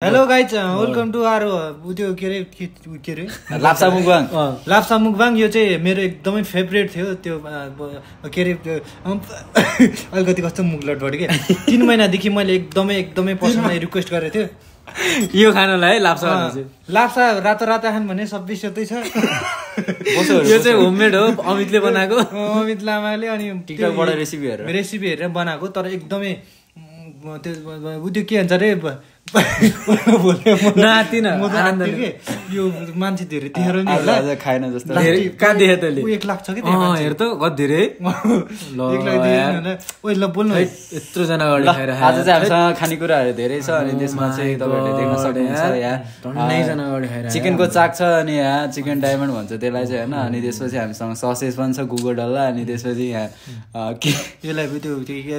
Hello guys, welcome to our उयो के रे लाप्सा मुकबाङ लाप्सा मुकबाङ यो चाहिँ मेरो एकदमै फेभरेट थियो त्यो के रे अलिकति कस्तो मुखलट बढ्यो के 3 महिनादेखि मैले एकदमै पर्सनली रिक्वेस्ट गरेको थियो यो खानलाई लाप्सा लाप्सा रातो खान भने सबै सेतै छ यो चाहिँ होममेड हो अमितले बनाएको अमित लामाले अनि टिकटकबाट रेसिपी हेरेर बनाएको तर एकदमै त्यो उयो के भन्छ रे यो मान्छे धेरै देखेर नि होला खाएन जस्तो कहाँ देखे तैँले 1 लाख छ कि हेर त कति धेरै 1 लाख दिएन ओइ ल बोल्नु यत्रो जना अगाडि खाएर आज चाहिँ हामीसँग खानेकुराहरू धेरै छ अनि त्यसमा चाहिँ तपाईहरुले देख्न सक्नुहुन्छ यहाँ 9 जना अगाडि खाएर चिकनको चाक छ अनि यहाँ चिकन डायमन्ड भन्छ त्यसलाई चाहिँ हैन अनि त्यसपछि हामीसँग ससेज पनि छ गुगल डल्ला अनि त्यसपछि यहाँ यसलाई त्यो के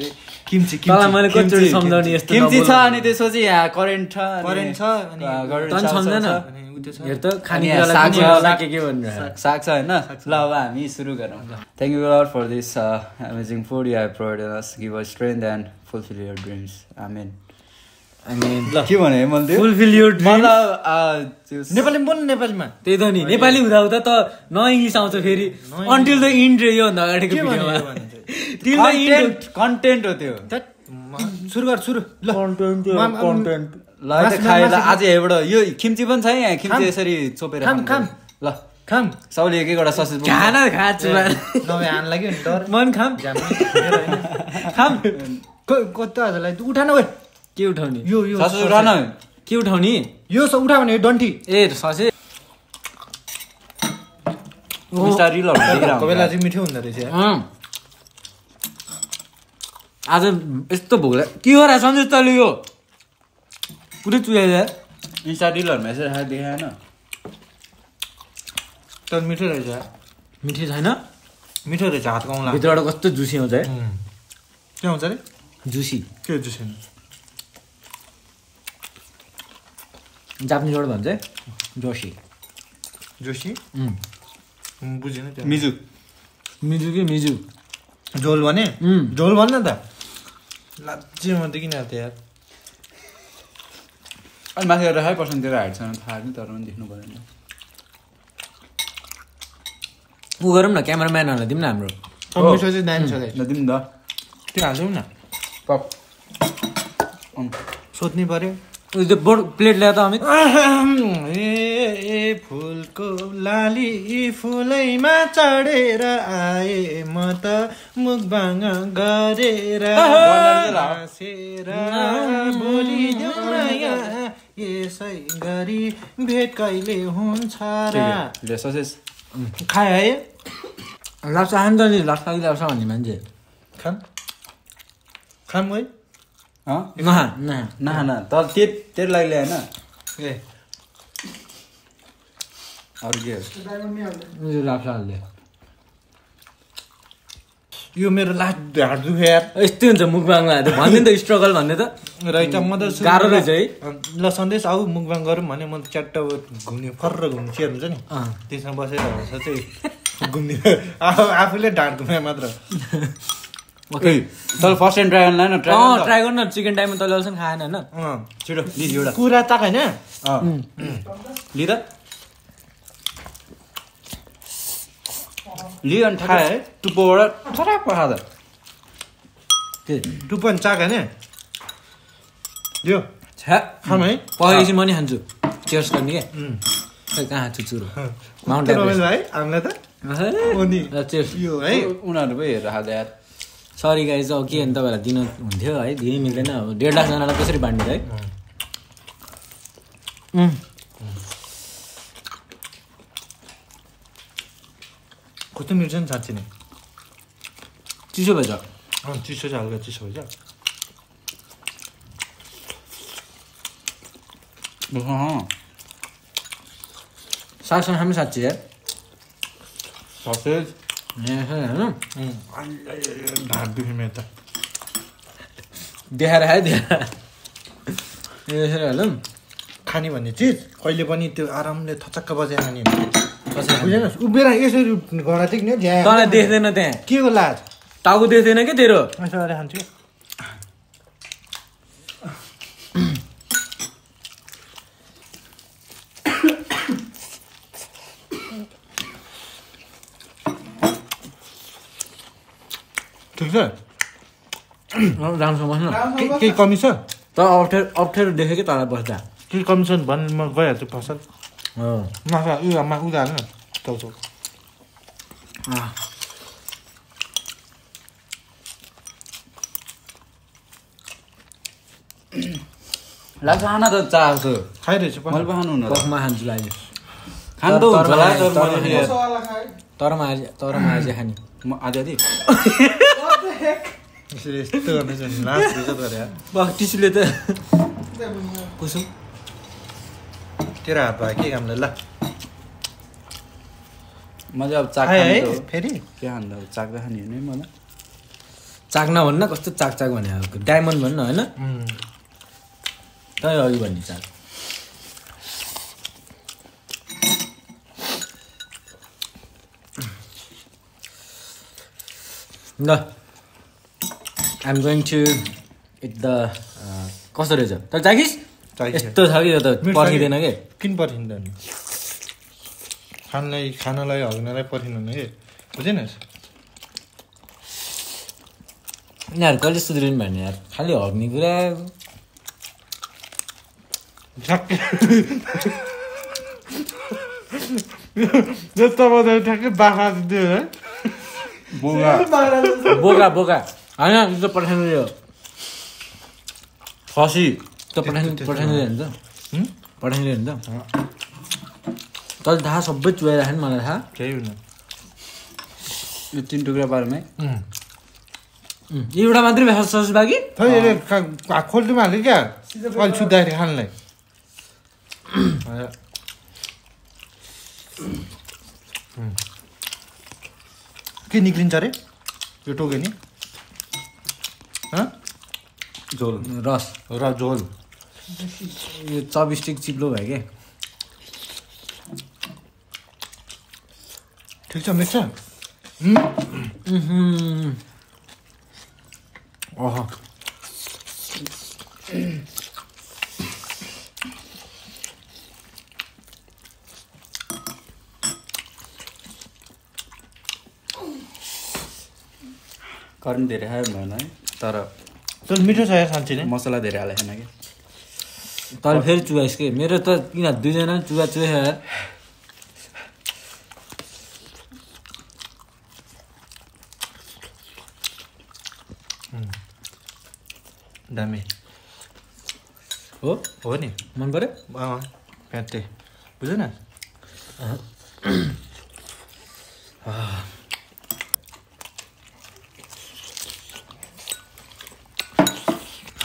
रे किम्ची तँलाई मैले कतिचोटि सम्झाउने यस्तो किम्ची छ अनि त्यसपछि यहाँ करेन्ट छ अनि तन सम्झदैन हेर त खानेकुरालाई के भनिरहेको साग छ हैन ल अब हामी सुरु गरौँ thank you lord for this amazing food you have provided us give us strength and fulfil your dreams amen ल के भने मैले फुलफिल योर मतलब नेपालीमा बोल्नु नेपालीमा त्यही त नि नेपाली हुँदा त न इंग्लिश आउँछ फेरि अन्टिल द इन्ड रे यो भन्दा अगाडिको भिडियोमा टिल द इन्ड कन्टेन्ट हो त्यो सुरु ल कन्टेन्ट ल खाएर आज एउटा यो खिम्ची पनि छ यहाँ खिम्ची यसरी चोपेर ल खाम सबले एक एकवटा ससेज खाना खाछु नभए हान लाग्यो नि डर मन खाम कता हजुरलाई उठान ओइ के उठाउने यो ससेज उठाउन के उठाउने यो उठा भने डन्ठी ए ससेज मिस्टर रिलहरु देखिरहेको बेला चाहिँ मिठो हुँदो रहेछ आज यस्तो भोक के हो र सन्देश तले यो पुरै चुयाइ इन्स्टा रिलहरुमा यसरी खाएर देखाएन तर मिठो रहेछ मिठो छैन मिठो रहेछ हातको औँला भित्रबाट कस्तो जुसी आउँछ है के आउँछ रे जुसी के जुसी जापानिजबाट भन्छ है जोशी जोशी बुझेन त्यो मिजु कि मिजु झोल भने झोल भन्न त लाजे म देखिन त यार अनि माथि गएर 100% हाइट छैन थाहा नि तर पनि देख्नु पर्दैन उ गरौँ न क्यामेराम्यानहरूलाई दिउँ न हाम्रो मिठो चाहिँ दामी छ गाइस ल दिउँ न त्यो हाल्छौँ न पप सोध्नै पर्यो त्यो बोर्ड प्लेट ल्याए त अमित ए फुलको लाली फुलैमा चढेर आए म त मुखबाङ गरेर हाँसेर बोलिदेऊ माया यसै गरी भेट कहिले हुन्छ र ससेज खाए है लाप्सा खान्छ नि लाप्सा भन्ने मान्छे खाम है नहा तर तेरो लागि ल्याएन ए अरू के हो लाप्सा हाल्दै यो मेरो लास्ट हात दुख्यो यार यस्तै हुन्छ मुखबाङमा भन्ने त स्ट्रगल भन्ने त रहेछ म त गाह्रो रहेछ है ल सन्देश आऊ मुखबाङ गरौँ भने म च्याट्ट घुम्ने फर्र घुम्ने चेयर हुन्छ नि त्यसमा बसेर चाहिँ घुम्ने आफूले ढाँट घुमाए मात्र ओके तर फर्स्ट टाइम ट्राई गर्न ट्राई गर्न चिकन टाइममा तैँले अहिलेसम्म खाएन होइन छिटो लि एउटा कुरा ताक होइन लि त लि अनि खाए है टुप्पोबाट ठराक खा त टुप्पो अनि चाक होइन यो खाम है पकाएपछि म नि खान्छु चेयर्स गर्ने क्या कहाँ चुचुरो माउन्ट एभरेस्ट भाइ हामीलाई त चेयर्स यो है उनीहरू पो हेरेर खाँदा यार सरी गाइज अब के तपाईँहरूलाई दिनु हुन्थ्यो है दिनै मिल्दैन अब 1.5 लाखजनालाई कसरी बाँड्ने है कस्तो मिल्छ नि साँच्ची नै चिसो भएछ चिसो चाहिँ हल्का चिसो भएछ सागसँग खानु साँच्ची यार ससेज ढाँट दुख्यो मेरो त देखाएर खायो देखाएर हालौँ खाने भन्ने चिज कहिले पनि त्यो आरामले थचक्क बजाएर खाने बुझेन उभिएर यसरी गरा चाहिँ किन तँलाई देख्दैन त्यहाँ के को लाज टाउको देख्दैन के तेरो यसो गरेर खान्छु ठिक छ राम्रोसँग बस्नु केही कमी छ तर अप्ठ्यारो देख्यो कि तल बस्दा केही कमी छ भने म गइहाल्छु फसल हो माछा उयो हाल्नु टाउको लाग्छ खाना त चाहन्छु खाइरहेछु मैले पो खानु हुन पखमा खान्छु अहिले खानु त हुन्छ होला तर आज खाने म आधी आधी यस्तो गर्दैछ नि लास्ट रिजत गरे टिसुले त कुसुम तेरो हात भयो के कामले ल म चाहिँ अब चाक है खानु त हो। फेरि के खानु त चाक्दा खाने हो नि मलाई चाक नभन्न कस्तो चाक भने डायमन्ड भन्न होइन तै अघि भन्ने चाक ल I'm going to it the कस्तो रहेछ तर चाकिस यस्तो छ कि यो त पर्खिँदैन कि किन पर्खिँदैन खानालाई हग्नलाई पर्खिनुहुन्न कि बुझेन यिनीहरू कहिले सुध्रिनु भने यार खालि हग्ने कुरा ठ्याक्कै बाख्रा दियो है बोका बोका होइन यो त पठाइनु यो खसी त पठाइनु नि त पठाइनु नि त तल थाहा सबै चुहाइराख्यो नि मलाई थाहा केही हुन यो 3 टुक्रा पारमै एउटा मात्रै भ्यास सस बाँकी खोल्टुमा हाल्यो क्या अहिले सुत्दाखेरि खानलाई के निक्लिन्छ अरे यो टोक्यो नि झोल रस र झोल यो चपस्टिक चिप्लो भयो क्या ठिक छ मिक्स छ अह करेन्ट धेरै खायो भएन है तर चल मिठो छ यार साँच्ची नै मसला धेरै हालेको छैन कि तल फेरि चुहाइस् के मेरो त किन दुईजना चुहा यार दामी हो नि मन पर्यो प्याटे बुझेन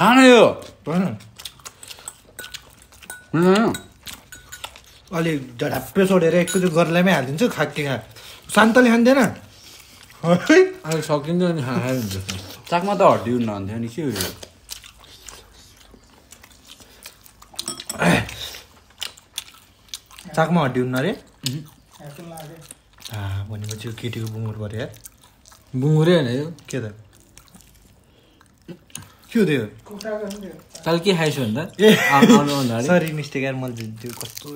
खान यो भन अलि झडाप्पे छोडेर एकैचोटि गर्लामै हालिदिन्छु खाके खा शान्तले खाँदैन है अहिले सकिँदैन नि खाएर हुन्छ चाकमा त हड्डी हुन्न हुन्थ्यो नि के हो यो चाकमा हड्डी हुन्न अरे भनेपछि यो केटीको बुङ्गुर पऱ्यो यार बुङ्गुरै होइन यो के त के हो त्यो तल के खाइछु भन्दा ए आउनु भन्दा सरी मिस्टेक यार मैले त्यो कस्तो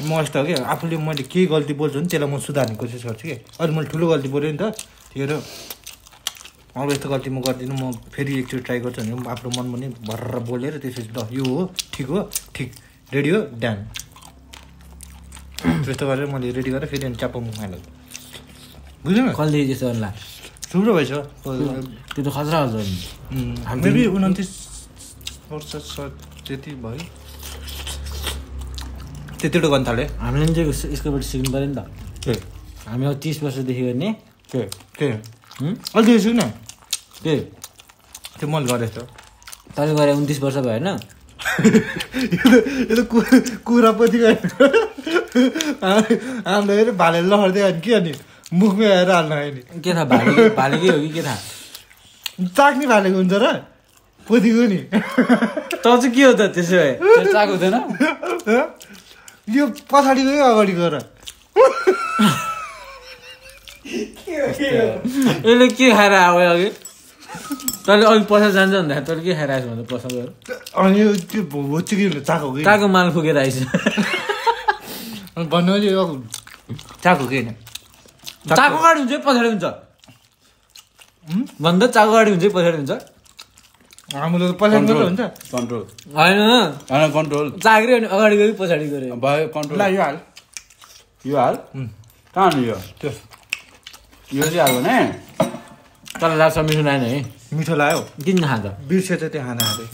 म यस्तो हो कि आफूले मैले केही गल्ती बोल्छु नि त्यसलाई म सुधार्ने कोसिस गर्छु कि अहिले मैले ठुलो गल्ती बोलेँ नि त त्यही भएर अब यस्तो गल्ती म गर्दिनँ म फेरि एकचोटि ट्राई गर्छु भने आफ्नो मन पनि भर्र बोलेर त्यसपछि ल यो हो ठिक रेडी हो ड्यान त्यस्तो गरेर मैले रेडी गरेर फेरि अनि च्याप्पो मुखमा हालेँ बुझ्नु कहिले त्यस्तो गर्ला थुप्रो भएछ त्यो त खतरा हुन्छ मेबी 29 वर्ष त्यति भयो त्यतिवटा गर्न थाल्यो हामीले चाहिँ स्कुलबाट सिक्नु पऱ्यो नि त के हामी अब 30 वर्षदेखि गर्ने के अहिले सिक न के त्यो मैले गरेको छु तैँले गरे 29 वर्ष भयो होइन यो त कुरा पछि गएर हामीलाई भाले लहर्दै अनि के अनि मुखमै आएर हाल्न आयो नि के थाहा भालेकै हो कि के थाहा चाक्ने भालेको हुन्छ र पोथीको नि त चाहिँ के हो त त्यसो भए चाक हुँदैन यो पछाडिको अगाडि गएर यसले के खाएर आयो अघि तैँले अलिक पछाडि जान्छ भन्दाखेरि तैँले के खाइरहेको छ भने पसल गएर अनि यो त्यो भोचिकिलो चाको कि काको माल फुकेर आइस भन्नु यो चाको कि चाको गाडी हुन्छ पछाडि हुन्छ भन्दा चाको गाडी हुन्छ पछाडि हुन्छ हाम्रो त पछाडि मात्रै हुन्छ कन्ट्रोल होइन होइन कन्ट्रोल चाक्री अनि अगाडि गयो पछाडि गऱ्यो भयो कन्ट्रोल ल यो हाल यो हाल कहाँ हो यो त्यो यो चाहिँ हाल्यो भने तर लाग्छ मिठो नाइन है मिठो लाग्यो किन खान्छ बिर्स्यो चाहिँ त्यो खाना खाँदै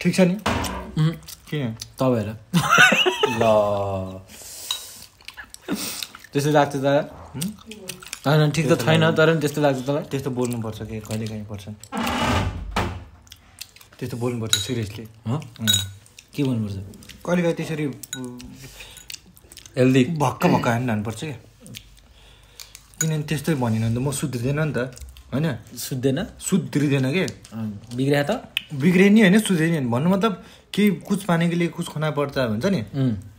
ठिक छ नि किन तपाईँ ल त्यस्तो लाग्छ त होइन ठिक त छैन तर पनि त्यस्तो लाग्छ तँलाई त्यस्तो बोल्नुपर्छ कि कहिले काहीँ पर्छ त्यस्तो बोल्नुपर्छ सिरियसली के भन्नुपर्छ कहिले काहीँ त्यसरी हेल्दी भक्क भक्क हानी हान्नुपर्छ क्या किनभने त्यस्तै भनिन भने त म सुध्रिँदैन नि त होइन सुत्दैन सुध्रिँदैन के बिग्रिया त बिग्रे नि होइन सुध्रिने भन्नु मतलब केही कुछ पानी के लिए कुछ खाना पर्छ भन्छ नि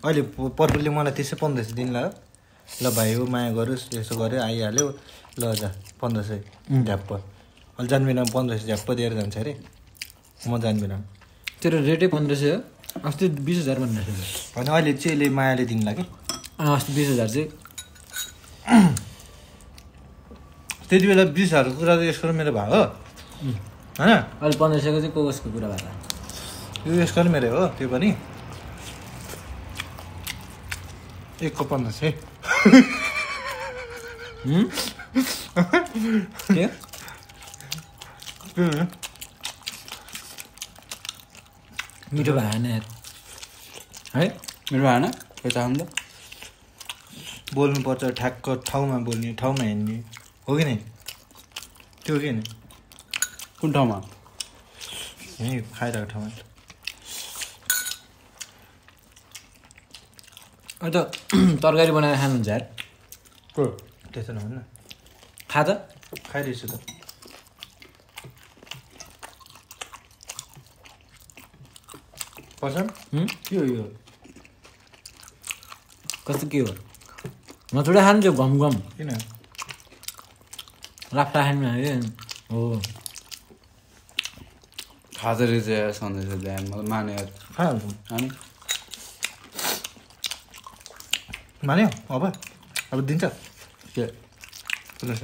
अहिले पर्पुलले मलाई त्यसै 1500 दिन लाग्यो ल भाइ हो माया गरोस् यसो गऱ्यो आइहाल्यो ल जा 1500 झ्याप्प अहिले जान्बिन 1500 झ्याप्प दिएर जान्छ अरे म जान्बिन तेरो रेटै 1500 हो अस्ति 20,000 भन्ने थियो होइन अहिले चाहिँ यसले मायाले दिनु लाग्यो अस्ति 20,000 चाहिँ त्यति बेला 20,000को कुरा त यसको मेरो भयो होइन अहिले 1500को चाहिँ कसको कुरा भएको यो यसको मेरो हो त्यो पनि 1 को 1500 के मिठो भएन यार है मेरो भएन के चाहन्छ बोल्नुपर्छ ठ्याक्क ठाउँमा बोल्ने ठाउँमा हिँड्ने हो कि नै त्यो के नि कुन ठाउँमा यहीँ खाइरहेको ठाउँमा अन्त तरकारी बनाएर खानुहुन्छ यार त्यस्तो नभन्न खा त खाइरहेछु त पर्छ के हो यो कस्तो के हो नछोडा खानु त्यो घम घम किन लाप्टा खानु अरे हो खाँदो रहेछ यार सन्देश बिहान मलाई माने यार खाइहाल्छु अनि मान्यो अब दिन्छ के सुन्नुहोस्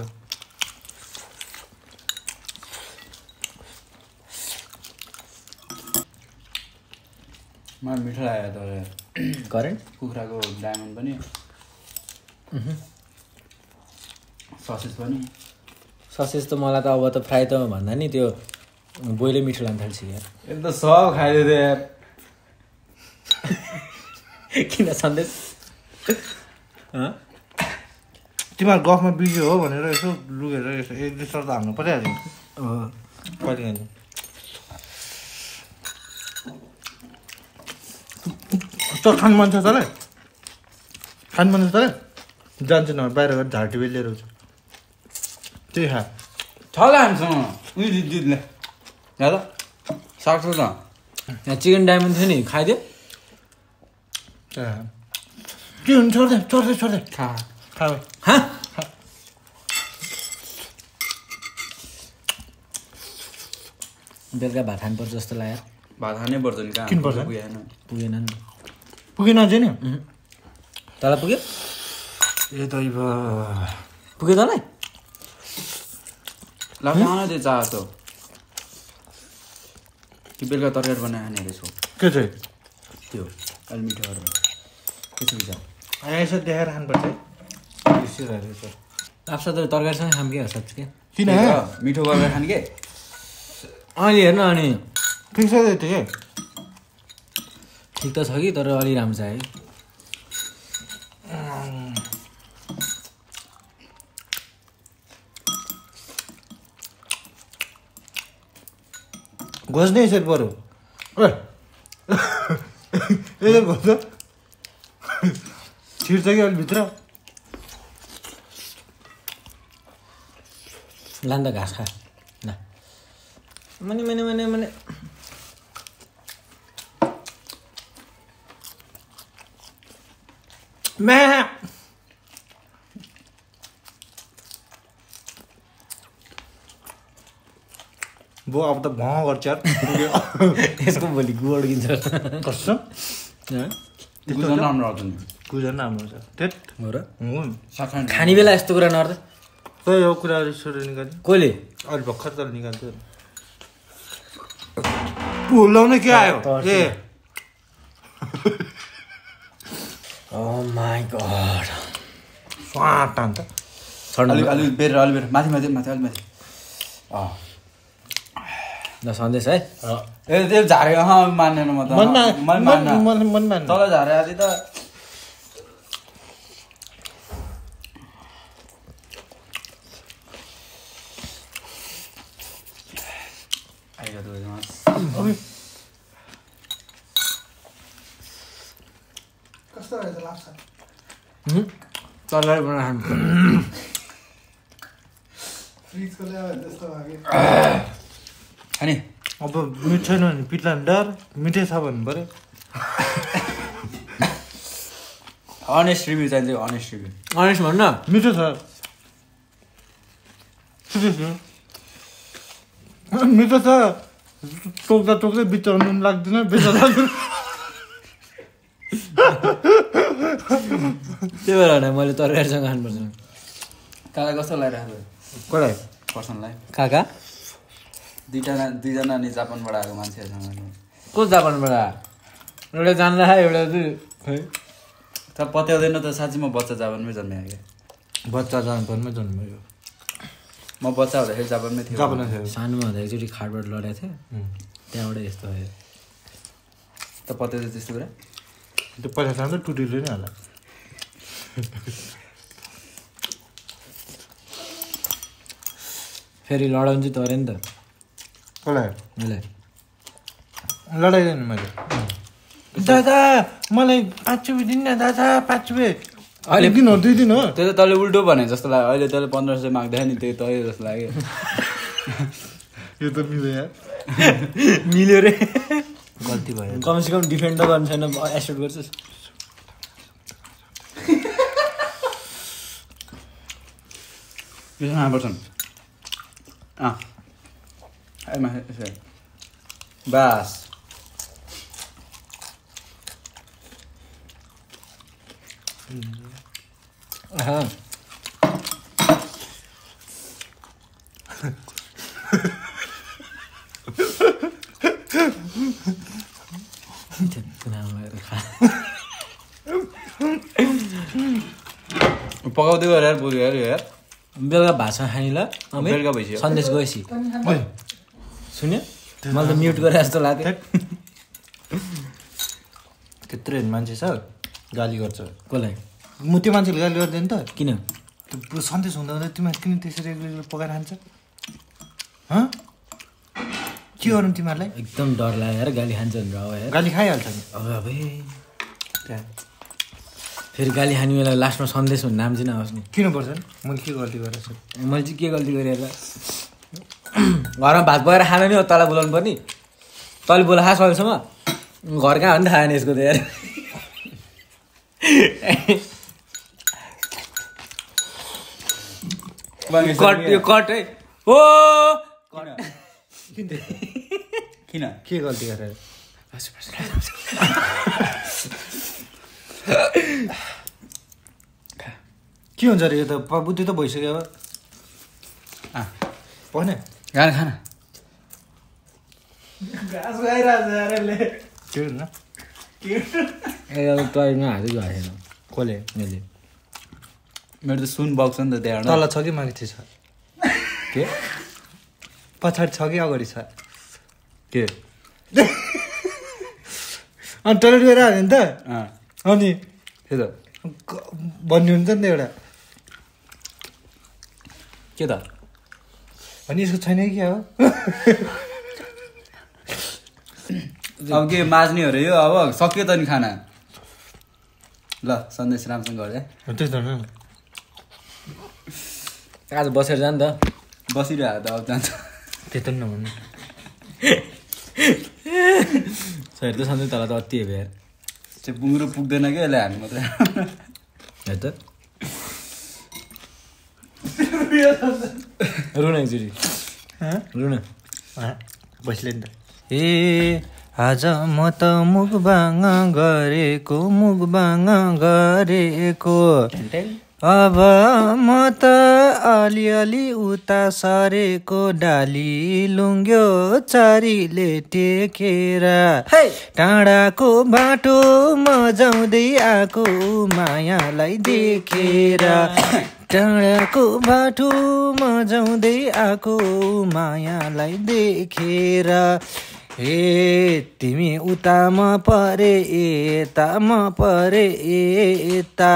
मलाई मिठो लाग्यो तर करेन्ट कुखुराको डायमन्ड पनि ससेज पनि ससेज त मलाई त अब त फ्राई त भन्दा नि त्यो बोइलै मिठो लाग्न थाल्छ यार एकदम सब खाइदियो यार किन सन्देश तिमीहरू गफमा बिजी हो भनेर यसो लुगेर यसो एक दुई सर त हाल्नु परिहाल्यो कहिले काहीँ त खानु मन छ तँलाई खानु मन छ तँलाई जान्छु न बाहिर गएर झार टिभी लिएर आउँछु त्यही खा छ ल हामीसँग उयो दिदीले यहाँ त सक्छ त यहाँ चिकन डायमन्ड थियो नि खाइदियो त्यही खा के हुन्छ छोड्दै छोड्दै छोड्दै खा खा हा बेलुका भात खानुपर्छ जस्तो लाग्यो भात खानै पर्छ नि कहाँ किन पर्छ? पुगेन पुगेन नि पुगेन अझै नि तँलाई पुग्यो ए दैव पुग्यो तँलाई ल कहाँ त्यो चाह त कि बेलुका तरकारी बनाएर खाने रहेछौ के चाहिँ त्यो अलि मिठो गरेर के छ विचार यसो देखाएर खानुपर्छ है बिर्सिरहेको छ आफ्सा त तरकारीसँग खाम के साँच्ची के किन मिठो गरेर खाने के अहिले हेर्न अनि ठिक छ त्यो के ठिक त छ कि तर अलि राम्रो छ है घोज्ने यसरी बरु यसरी घोज्छ छिर्छ कि अलिक भित्र लान्दा घाँस खा ल मने मने मने मने म्या बो अब त भँ गर्छ यार यसको भोलि गुवा अड्किन्छ कस्तो गुजन राम्रो आउँछ नि गुजन राम्रो छ त्यत हो र सखान खाने बेला यस्तो कुरा नर्दा खोइ यो कुराहरू सुरु निकाल्छ कसले अहिले भर्खर त निकाल्छ भुलाउने के आयो ए ओ माई गॉड स्वाट अन्त अलि बेर माथि अलि माथि ल सन्देश है ए त्यो झारे मान्दैन म त मनमा तल झारे आदि त कस्तो रहेछ लाग्छ तरकारी बनाएर खानु फ्रिजको ल्यायो जस्तो भयो अनि अब मिठो छैन भने पिट्ला डर मिठै छ भन्नु पऱ्यो अनेस्ट रिभ्यू चाहिन्छ अनेस्ट रिभ्यू अनेस्ट भन्न मिठो छ मिठो छ टोक्दा टोक्दै बिचमा नुन लाग्दैन बेचा लाग्दैन त्यही भएर होइन मैले तरकारीसँग खानुपर्छ काका कस्तो लागिरहेको कसलाई पर्सनलाई काका दुईजना नि जापानबाट आएको मान्छेहरूसँग को जापानबाट एउटा जान्दा एउटा चाहिँ त पत्याउँदैन त साँच्ची म बच्चा जापानमै जन्मेँ क्या बच्चा जापानमै जन्मियो म बच्चा हुँदाखेरि जापानमै थिएँ जापान सानोमा हुँदा एकचोटि खाटबाट लडेको थियो त्यहाँबाटै यस्तो भयो त पत्याउँछ त्यस्तो कुरा त्यो पैसा सानो टुटिलो नै होला फेरि लडाउनु चाहिँ तर्यो नि त कसलाई मलाई लडाइदिनु मैले दादा मलाई 5 रुपियाँ दिनु न दादा 5 रुपियाँ अहिले 1 दिन हो 2 दिन हो त्यो त तैँले उल्टो भने जस्तो लाग्यो अहिले तैँले 1500 माग्दै नि त्यही तै जस्तो लाग्यो यो त मिल्यो यार मिल्यो रे गल्ती भयो कमसेकम डिफेन्ड त गर्नु छैन एसेट गर्छस् पर्छ बास पकाउँदै गएर यार बोल्यो यार यार बेलुका भाषा खाने ल बेलुका भइसक्यो सन्देश गएपछि सुन्यो मलाई त म्युट गरे जस्तो लाग्यो त्यत्रो मान्छे छ गाली गर्छ कसलाई म त्यो मान्छेले गाली गर्दैन त किन त्यो सन्देश हुँदा हुँदा तिमीहरू किन त्यसरी रेगुलर पकाएर खान्छ हँ के गर्नु तिमीहरूलाई एकदम डर लाग्यो गाली खान्छ भनेर अब यार गाली खाइहाल्छ नि अब त्यहाँ फेरि गाली खाने बेला लास्टमा सन्देश भन्ने नाम चाहिँ नआओस् नि किन पर्छ नि मैले के गल्ती गरेको छु मैले चाहिँ के गल्ती गरेर घरमा भात पकाएर खाना नि हो तँलाई बोलाउनु पर्ने तैँले बोला खास अहिलेसम्म घर कहाँ हो नि त खाएन यसको त यार कट यो कट है ओ किन के गल्ती गरेर के हुन्छ अरे यो त बुद्धि त भइसक्यो अब पढ्ने खाना खाना घाँस गइरहेको छ के हुन्न टयरमा हातै गएको छैन कसले मैले मेरो त सुन बक्स नि त त्यहाँ तल छ कि माथि छ के पछाडि छ कि अगाडि छ के अनि टोइलेट गएर हाल्यो नि त अनि त्यो त भन्ने हुन्छ नि त एउटा के त अनि यसको छैन कि हो अब के माझ्ने हो र यो अब सक्यो त नि खाना ल सन्देश राम्रोसँग गर्दै त्यस्तो न आज बसेर जा नि त बसिरहेको त अब जान्छ त्यस्तो नि नभन्नु सर त सधैँ तल त अति हेब्यो यार त्यो बुङ्रो पुग्दैन क्या यसले हामी मात्रै है त रुन एकचोटि रुन बसले नि त आज म त मुखबाङ गरेको अब म त अलिअलि उता सरेको डाली लुङ्ग्यो चारीले टेकेर टाढाको बाटो मजाउँदै आएको मायालाई देखेर टाढाको बाटो मजाउँदै आएको मायालाई देखेर तिमी उता म परे यता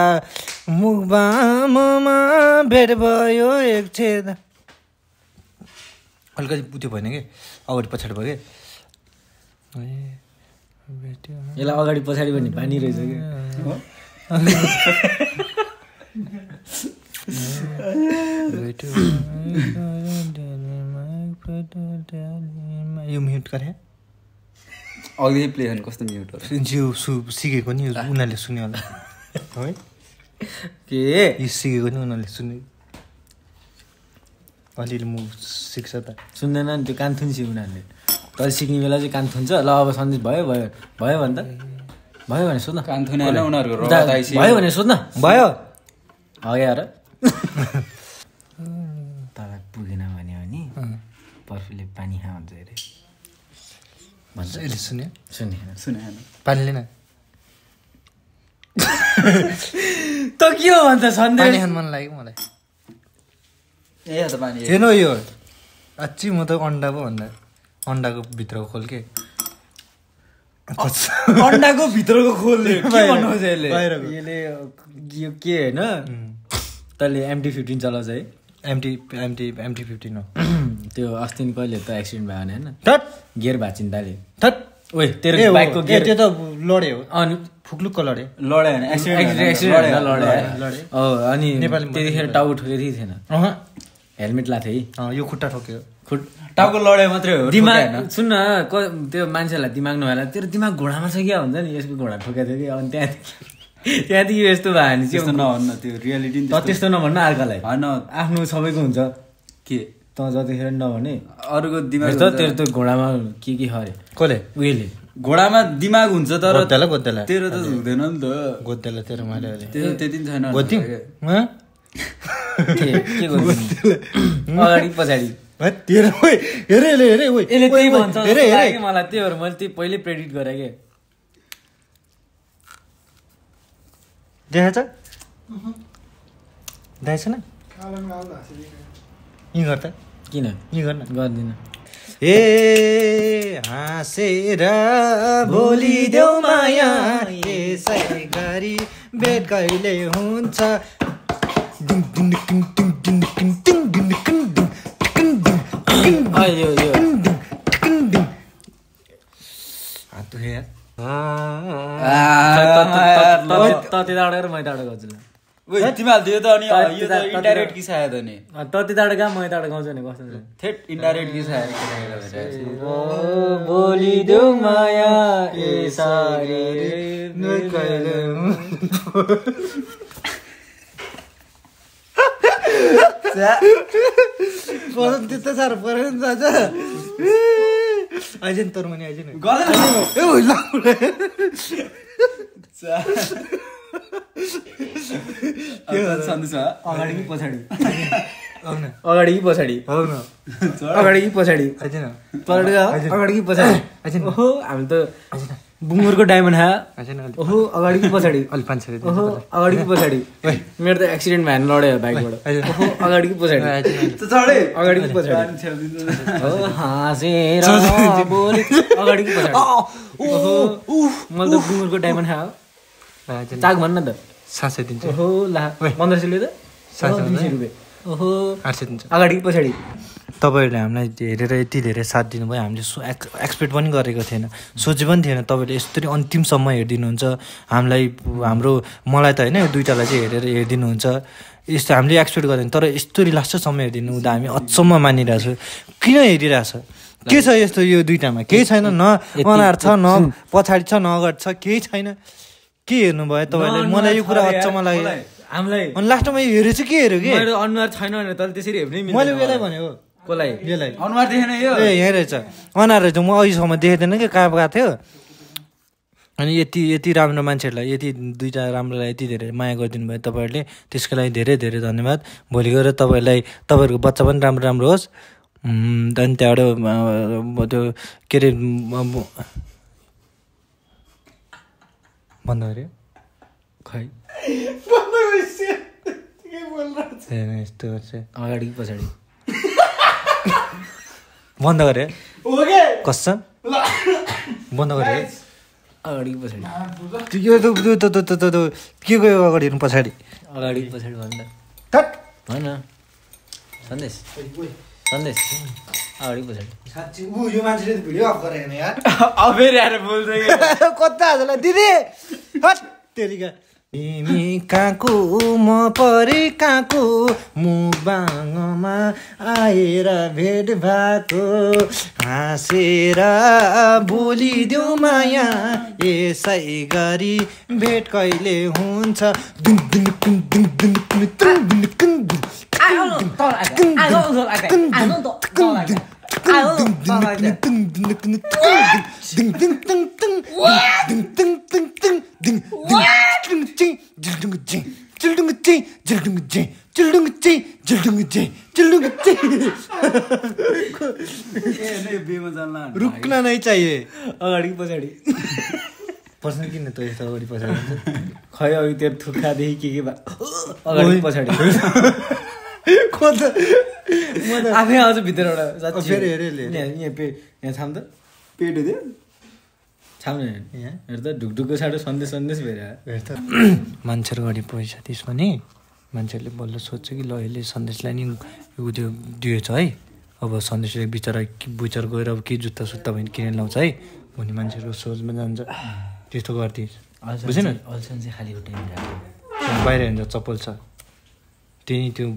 मुखबाममा भेट भयो एकछिन अलिकति पुथ्यो भएन कि अगाडि पछाडि भयो कि यसलाई अगाडि पछाडि पनि पानी रहेछ कि यो म्युट गरे अघि प्ले गर्नु कस्तो म्युट हो जिउ सिकेको नि उनीहरूले सुन्यो होला है के यो सिकेको नि उनीहरूले सुन्यो अलिअलि म सिक्छ त सुन्दैन नि त्यो कान थुन्छ उनीहरूले तर सिक्ने बेला चाहिँ कान थुन्छ ल अब सन्देश भयो भने त भयो भने सोध्न कान थुनेर उनीहरूको भयो भने सोध्न भयो अघि आएर तल पुगेन भन्यो भने पर्फीले पानी खा भन्छ अरे भन्छ यसले सुन्यो सुनेन पानीले न त के हो भन्छ सन्देश पानी खानु मन लाग्यो मलाई ए त पानी हेर्नु यो अच्ची म त अन्डा पो भन्दा अन्डाको भित्रको खोल के अन्डाको भित्रको खोल्ने के भन्नुहुन्छ यसले यसले यो के होइन तैँले MT-15 चलाउँछ है MT-15 हो त्यो अस्ति कहिले त एक्सिडेन्ट भयो भने होइन थट गियर भाँचिन् दाले थट ओए तेरो बाइकको गियर त्यो त लडे हो अनि फुक्लुक्क लडे लडे होइन एक्सिडेन्ट अनि त्यतिखेर टाउको ठोकेको थिएन हेलमेट लाएको थिएँ यो खुट्टा ठोक्यो टाउको लडे मात्रै हो दिमाग सुन्न त्यो मान्छेलाई दिमाग नभएर तेरो दिमाग घोडामा छ क्या हुन्छ नि यसको घोडा ठोकेको थियो कि अनि त्यहाँदेखि यस्तो भयो भने त्यस्तो नभन्न त्यो रियालिटी त्यस्तो नभन्न अर्कालाई होइन आफ्नो सबैको हुन्छ के त जतिखेर नभने अरूको दिमाग तेरो त्यो घोडामा के अरे कसले उयोले घोडामा दिमाग हुन्छ तर गोद्देला तेरो त हुँदैन नि त गोद्देला तेरो मैले तेरो त्यति छैन गोद्दिम के अगाडि पछाडि तेरो हेरे यसले त्यही भन्छ मलाई त्योहरू मैले त्यही पहिल्यै प्रेडिक्ट गरेँ के देखाएछ न यी गर्दा किन यी गर्न गर्दिनँ ए हाँसेर भोलि देऊ माया यसै गरी भेट कहिले हुन्छ त्यताबाट मै ताडो गाउँछु तिमीहरूले त्यो त अनि यो त इन्डाइरेक्ट कि सायद नि तति ताडो गा मै ताडो गाउँछु नि कस्तो थेट इन्डाइरेक्ट कि सायद बोली देऊ माया त्यस्तो साह्रो परेन दाजु आइज नि तोर मनी आइज नि अगाडि कि पछाडि अगाडि कि पछाडि अगाडि कि पछाडि अगाडि कि पछाडि ओहो हामी त बुङ्गुरको डायमन्ड ओहो अगाडि कि पछाडि ओहो अगाडि कि पछाडि मेरो त एक्सिडेन्ट भएन लड्यो बाइकबाट ओहो अगाडि कि पछाडि अगाडि कि पछाडि हाँसेर अगाडि कि पछाडि ओहो मैले त बुङ्गुरको डायमन्ड चाक भन्न त 700 दिन्छ ओहो ला 1500 ले त 700 रुपैयाँ ओहो 800 दिन्छ अगाडि पछाडि तपाईँहरूले हामीलाई हेरेर यति धेरै साथ दिनुभयो हामीले एक्सपेक्ट पनि गरेको थिएन सोचे पनि थिएन तपाईँहरूले यस्तरी अन्तिमसम्म हेरिदिनुहुन्छ हामीलाई मलाई त होइन यो दुइटालाई चाहिँ हेरेर हेरिदिनुहुन्छ यस्तो हामीले एक्सपेक्ट गरेन तर यस्तरी लास्टसम्म हेरिदिनु हुँदा हामी अचम्म मानिरहेको छु किन हेरिरहेछ के छ यस्तो यो दुइटामा केही छैन न अनुहार छ न पछाडि छ न अगाडि छ केही छैन के हेर्नुभयो तपाईँले मलाई यो कुरा अचम्म लाग्यो हामीलाई अनि लास्टमा हेरेछु के हेऱ्यो कि मेरो अनुहार छैन भनेर तले त्यसरी हेर्नै मैले बेला भनेको कसलाई यसलाई अनुहार देखेन यो ए यहीँ रहेछ अनुहार रहेछ म अहिलेसम्म देखेको थिएन कि कहाँ गएको थियो अनि यति राम्रो मान्छेहरूलाई यति दुईवटा राम्रोलाई यति धेरै माया गरिदिनु भयो तपाईँहरूले त्यसको लागि धेरै धेरै धन्यवाद भोलि गएर तपाईँहरूको बच्चा पनि राम्रो राम्रो होस् अनि त्यहाँबाट त्यो के अरे भन्दा अरे खै यस्तो गर्छ अगाडि कि पछाडि बन्द गरे कसम बन्द गरे अगाडि कि पछाडि के गयो अगाडि हेर्नु पछाडि अगाडि कि पछाडि भन्दा भन सन्देश सन्देश अगाडि पछाडि साँच्ची यो मान्छेले भिडियो अफ गरेन यार अफेर आएर बोल्दै कता हजुरलाई दिदी हट तेरिका तिमी कहाँको म परे कहाँको मुबाङमा आएर भेट भएको हाँसेर बोलिदेऊ माया यसै गरी भेट कहिले हुन्छ रुक्न नै चाहिए अगाडि कि पछाडि पर्छ किन त यस्तो अगाडि पछाडि खै अघि त्यो थुक्कादेखि के अगाडि पछाडि आफै आउँछ भित्रबाट फेरि हेऱ्यो यहाँ छाम त पेट हुँदै छाम्न यहाँ हेर त ढुकढुकको साटो सन्देश सन्देश भएर हेर त मान्छेहरू अगाडि पैसा त्यसमा नि मान्छेहरूले बल्ल सोध्छ कि ल यसले सन्देशलाई नि ऊ त्यो दिएछ है अब सन्देशले बिचरा गएर अब के जुत्ता सुत्ता भयो किनेर लाउँछ है भन्ने मान्छेहरूको सोचमा जान्छ त्यस्तो गरिदिएछ बुझेन अल्छन चाहिँ खाली खुट्टा बाहिर हिँड्छ चप्पल छ त्यही त्यो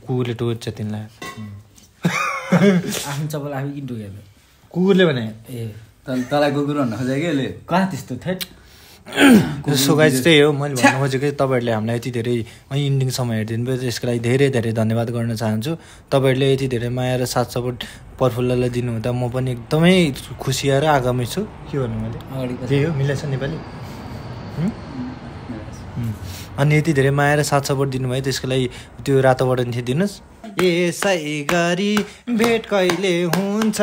कुकुरले टोक्छ तिमीलाई आफ्नो चप्पल आफै किन टोक्यो कुकुरले भने ए तँलाई कुकुर भन्न खोजेको कि यसले कहाँ त्यस्तो थेट सो गाइस त्यही हो मैले भन्नु खोजेको तपाईँहरूले हामीलाई यति धेरै इन्डिङसम्म हेरिदिनु भयो त्यसको लागि धेरै धेरै धन्यवाद गर्न चाहन्छु तपाईँहरूले यति धेरै माया र साथ सपोर्ट प्रफुल्ललाई दिनुहुँदा म पनि एकदमै खुसी आएर आगामी छु के भन्नु मैले अगाडि त्यही हो मिलेछ नेपाली अनि यति धेरै माया र साथ सपोर्ट दिनुभयो त्यसको लागि त्यो रातो बटन थियो दिनुहोस् यसै गरी भेट कहिले हुन्छ